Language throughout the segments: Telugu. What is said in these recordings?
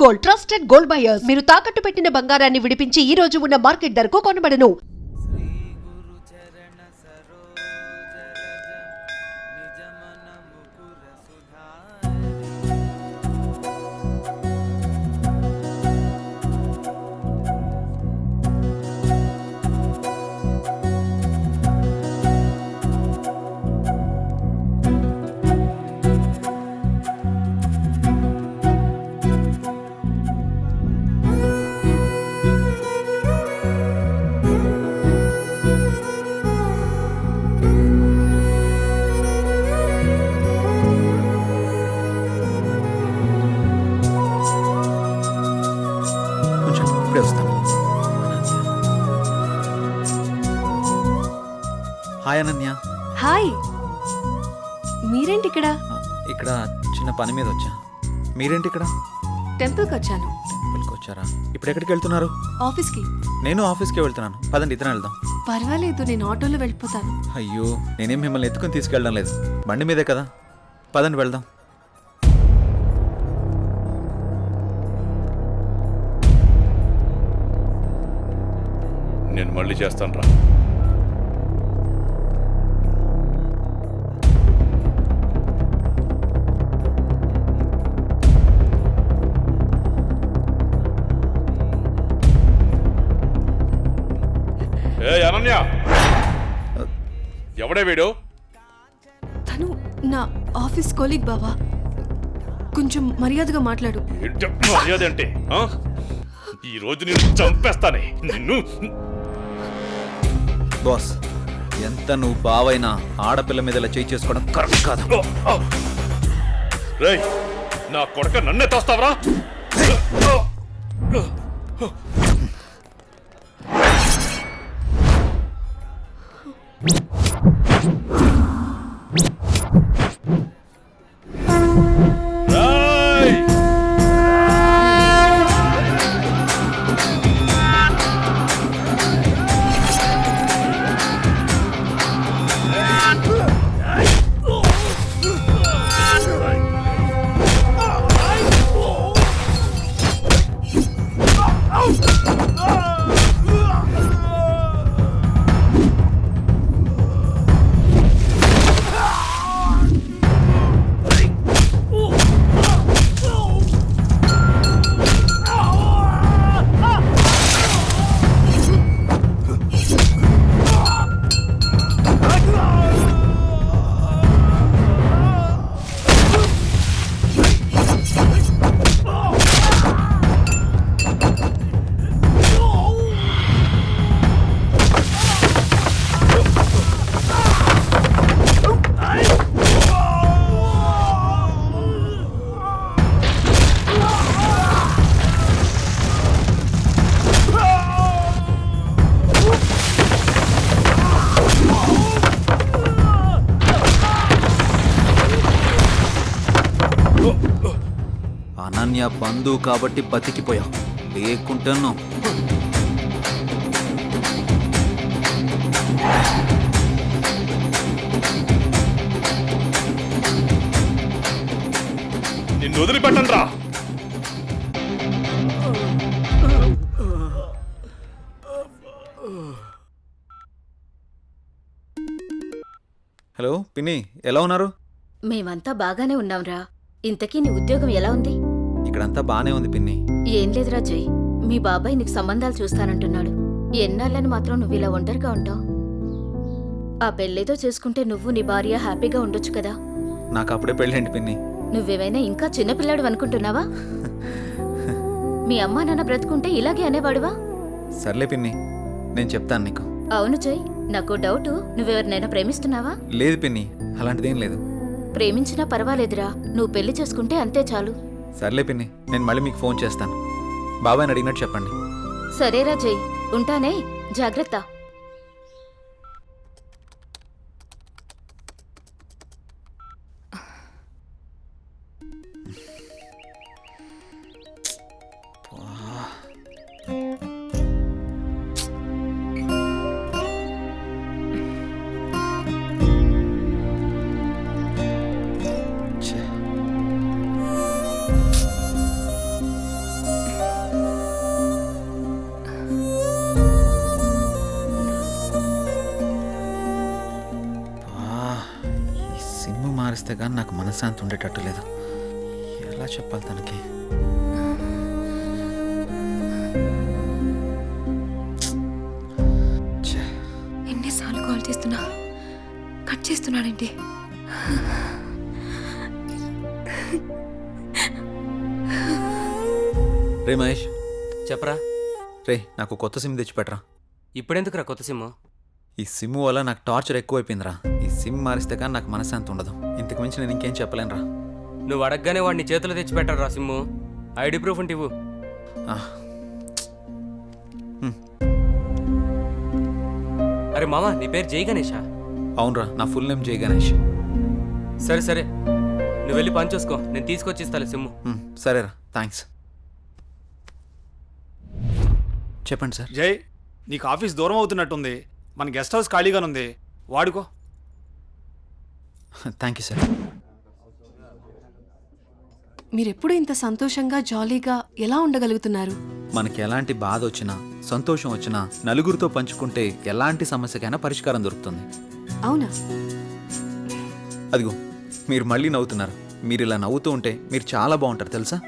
Gold, trusted gold buyers. మీరు తాకట్టు పెట్టిన బంగారాన్ని విడిపించి ఈ రోజు ఉన్న మార్కెట్ ధరకు కొనబడను. హాయ్ అనన్య. హాయ్, మీరేంటి ఇక్కడ? ఇక్కడ చిన్న పని మీద వచ్చా. మీరేంటి ఇక్కడ? టెంపుల్కి వచ్చాను. టెంపుల్కి వచ్చారా? ఇప్పుడు ఎక్కడికి వెళ్తున్నారు? ఆఫీస్కి. నేను ఆఫీస్కి వెళ్తున్నాను. పదండి, ఇద్దరం వెళ్దాం. పర్వాలేదు, నేను ఆటోలో వెళ్ళిపోతాను. అయ్యో, నేనేం మిమ్మల్ని ఎత్తుకుని తీసుకెళ్ళడం లేదు, బండి మీదే కదా. పదండి వెళ్దాం. నేను మళ్ళీ చేస్తాను రా. ఏ అనన్య, ఎవడే వీడు? తను నా ఆఫీస్ కొలీగ్ బావా. కొంచెం మర్యాదగా మాట్లాడు. మర్యాద అంటే ఈ రోజు నేను చంపేస్తానే నిన్ను. బాస్, ఎంత నువ్వు బావైనా ఆడపిల్ల మీద ఇలా చేయి చేసుకోవడం కరెక్ట్ కాదు. రేయ్, నా కొడక నన్నే తోస్తావరా? అనన్య బంధువు కాబట్టి బతికిపోయావు, లేకుంటాను. నిన్ను వదిలిపెట్టను రా. హలో పిన్ని, ఎలా ఉన్నారు? మేమంతా బాగానే ఉన్నాంరా. ఇంతకీ నీ ఉద్యోగం ఎలా ఉంది? ఇక్కడంతా బానే ఉంది పిన్ని. ఏం లేదురా జై, మీ బాబాయ్ నీకు సంబంధాలు చూస్తానంటున్నాడు. ఎన్నాళ్ళని మాత్రం నువ్వు ఇలా ఒంటరిగా ఉంటావు? ఆ పెళ్ళేదో చేసుకుంటే నువ్వు నీ భార్య హ్యాపీగా ఉండొచ్చు కదా. నాకు అప్పుడే పెళ్ళేంటి పిన్ని? నువ్వేమైనా ఇంకా చిన్నపిల్లాడు అనుకుంటున్నావా? మీ అమ్మా నాన్న బ్రతుకుంటే ఇలాగే అనేవాడువా? సర్లే పిన్ని, నేను చెప్తాను నీకు. అవును జై, నాకు డౌటు, నువ్వెవరినైనా ప్రేమిస్తున్నావా? లేదు పిన్ని, అలాంటిదేం లేదు. ప్రేమించినా పర్వాలేదురా, నువ్వు పెళ్లి చేసుకుంటే అంతే చాలు. సర్లే పిన్ని, నేను మళ్ళీ మీకు ఫోన్ చేస్తాను. బాబాయ్ని అడిగినట్టు చెప్పండి. సరేరా జై, ఉంటానే, జాగ్రత్త. కానీ నాకు మనశ్శాంతి ఉండేటట్టు లేదు. ఎలా చెప్పాలి తనకి? ఛే, ఎన్నిసార్లు కాల్ చేస్తున్నా కట్ చేస్తున్నాడేంటి? రే మహేష్, చెప్పరా. రే నాకు కొత్త సిమ్ తెచ్చిపెట్టరా. ఇప్పుడెందుకురా కొత్త సిమ్? ఈ సిమ్ వల్ల నాకు టార్చర్ ఎక్కువైపోయిందిరా. ఈ సిమ్ మారిస్తే కానీ నాకు మనశ్శాంతి ఉండదు. ఇంతకు మించి నేను ఇంకేం చెప్పలేనురా. నువ్వు అడగగానే వాడిని చేతిలో తెచ్చి పెట్టరా సిమ్ము. ఐడి ప్రూఫ్ ఉంటే ఇవ్వు. అరే మామ, నీ పేరు జై గణేషా? అవునరా, నా ఫుల్ నేమ్ జై గణేష్. సరే సరే, నువ్వు వెళ్ళి పని చూసుకో, నేను తీసుకొచ్చి ఇస్తాను సిమ్ము. సరేరా, థ్యాంక్స్. చెప్పండి సార్. జై, నీకు ఆఫీస్ దూరం అవుతున్నట్టుంది. మన గెస్ట్ హౌస్ ఖాళీగానుంది, వాడుకో. Thank you sir. మీరెప్పుడు ఇంత సంతోషంగా జాలీగా ఎలా ఉండగలుగుతున్నారు? మనకి ఎలాంటి బాధ వచ్చినా సంతోషం వచ్చినా నలుగురితో పంచుకుంటే ఎలాంటి సమస్యకైనా పరిష్కారం దొరుకుతుంది. అవునా? అదిగో మీరు మళ్ళీ నవ్వుతున్నారు. మీరు ఇలా నవ్వుతూ ఉంటే మీరు చాలా బాగుంటారు తెలుసా.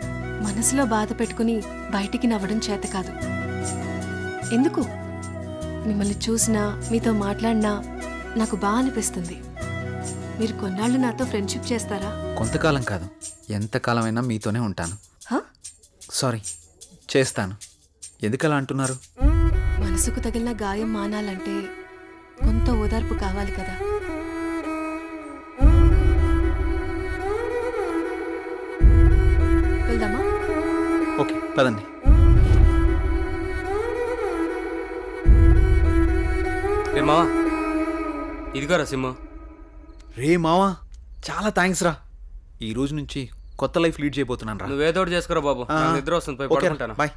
మనసులో బాధ పెట్టుకుని బయటికి నవ్వడం చేత కాదు. ఎందుకు? మిమ్మల్ని చూసినా మీతో మాట్లాడినా నాకు బాగా అనిపిస్తుంది. మీరు కొన్నాళ్ళు నాతో ఫ్రెండ్షిప్ చేస్తారా? కొంతకాలం కాదు, ఎంతకాలమైనా మీతోనే ఉంటాను. హ? సారీ, చేస్తాను. ఎందుకలా అంటున్నారు? మనసుకు తగిలిన గాయం మానాలంటే కొంత ఓదార్పు కావాలి కదా. వెళ్దామా? ఓకే పదండి. రే మామ, ఇదిగోరా సిమ్ము. రే మావా, చాలా థ్యాంక్స్ రా. ఈ రోజు నుంచి కొత్త లైఫ్ లీడ్ చేయబోతున్నాను రా. నువ్వేదో ఒకటి చేసుకోరా బాబు, నాకు నిద్ర వస్తుంది, పోయి ఓకే రా, పడుకుంటాను. బాయ్.